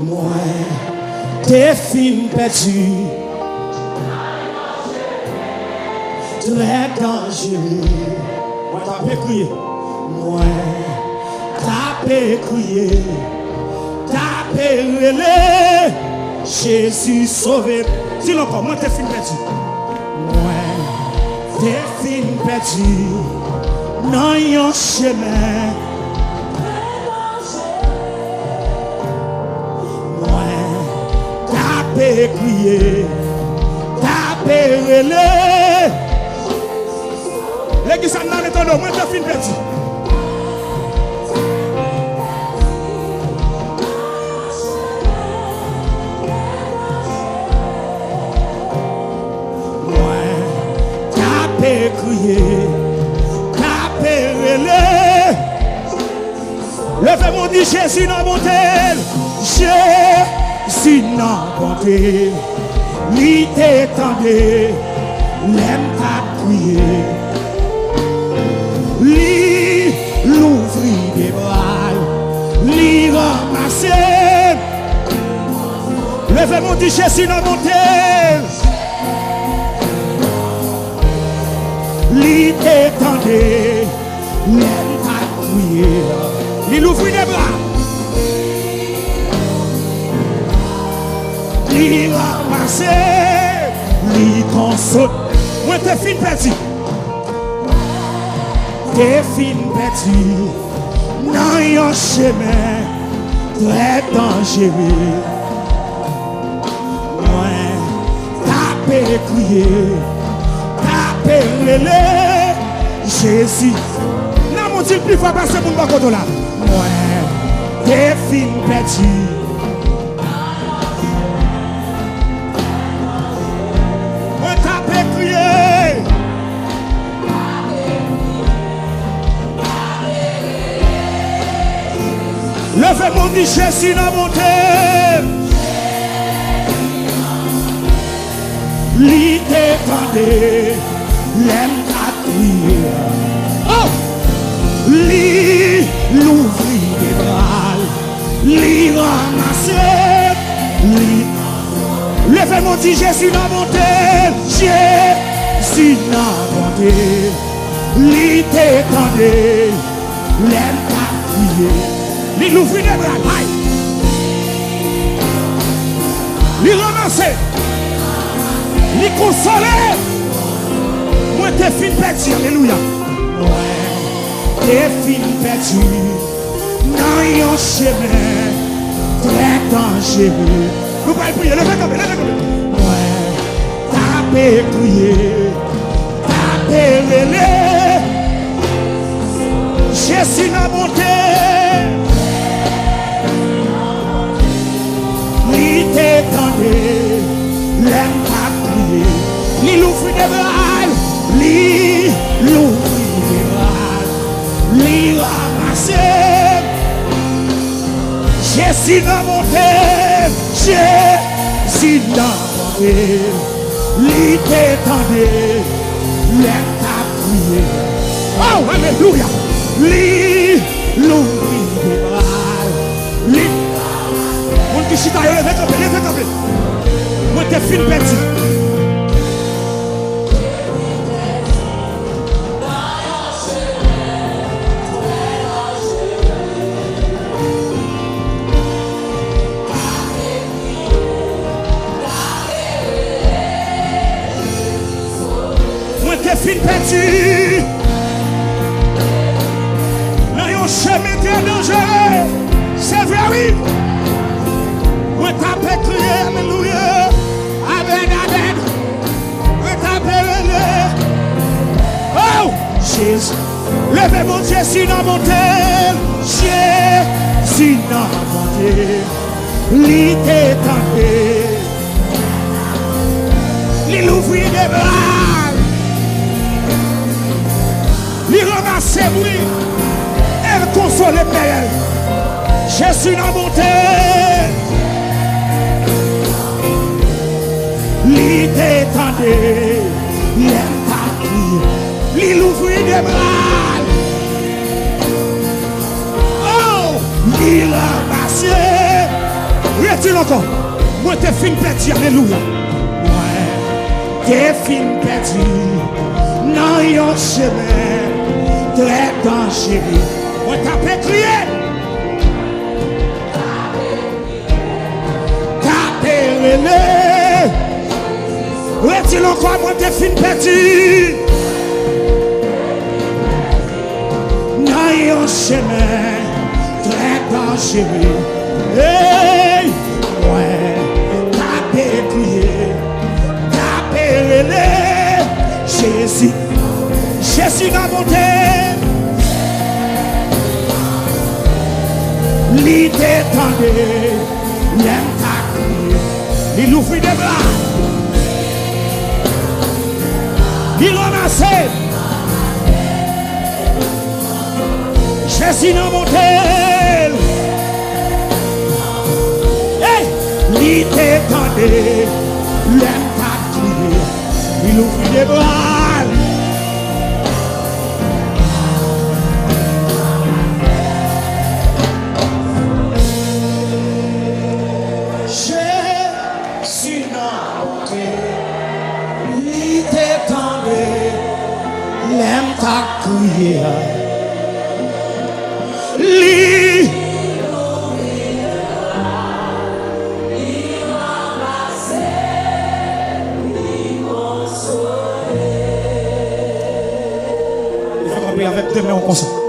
Moi, t'es fin perdu. Très dangereux. Moi, t'as pas crié. Moi, t'as pas crié. T'as pas relé. Jésus sauvé. Dis-le encore, moi, t'es fin perdu. Moi, t'es fin perdu. Dans yon chemin. T'as crié, t'as relé. L'église n'a pas été moi t'as fini petit. Moi, t'as crié, t'as relé. Levez-moi dit Jésus dans mon tel. Si non bonté, lui t'étendait, l'aime t'a crié, lui l'ouvrit des bras, lui ramassé. Levez-moi dit Jésus dans mon tel, lui t'étendait, l'aime t'a crié, lui l'ouvrit des bras. Li ramasse, li console. Moi t'es fin perdu. T'es fin perdu. Dans yon chemin très dangereux. Moi t'as crié, t'as relé. Jésus. Non mon Dieu plus fort passer mon bakoto là. Moi t'es fin perdu. Levez-moi dit Jésus dans mon terre. Lui t'étendait, l'aime à crier. Oh! Lui l'ouvrit des bras, lui ramassait, lui. Levez-moi dit Jésus dans mon terre. Jésus dans mon terre. Lui t'étendait, l'aime à crier. Il ouvre des bras, aïe. Il ramasse. Il console. Moi, t'es fin perdu, alléluia. Ouais, t'es fin perdu. Dans yon chemin très dangereux. Nous pouvons prier, levez comme ouais, t'as crié, t'as relé. Jésus n'a monté. Lui t'étendait, l'aime pas crier. Lui l'ouvre des bras, lui l'ouvre des bras, lui ramasse. Jésus n'a monté, Jésus n'a monté. Lui t'étendait, l'aime pas crier. Oh, alléluia. Lui l'ouvre des bras, lui. Mon qui chita, levez tomber. Moi t'es fin perdu. Moi t'es fin perdu. Dans yon chemin très dangereux. C'est vrai, oui. Moi t'as crié, alléluia, amen, amen. Moi t'as relé. Oh, Jésus, levez mon Jésus dans mon tel. Jésus dans mon tel. Lui t'étendait. Lui l'ouvrit des bras. Lui ramassait, oui. Elle console elle. Jésus dans mon tel. Lui t'étendait, il est parti, lui l'ouvrit des bras. Oh, il ramassait, Et dis encore, moi t'es fin petit, alléluia. Moi t'es fin petit, non yon chemin très dangereux. Moi t'as crié. Retire encore, moi t'es fin petit. Dans un chemin très dangereux. Hey, ouais, tapez, crier, tapez, Jésus, Jésus va monter. L'idée tendue, l'aime ta crier, il ouvre des bras. Il ramasse. Jésus n'a monté. Hey, l'idée tendue, l'aime ta crier, il ouvre des bras. Jésus n'a monté. L'idée tendue, l'aime ta crier. Avec deux mains, on consent.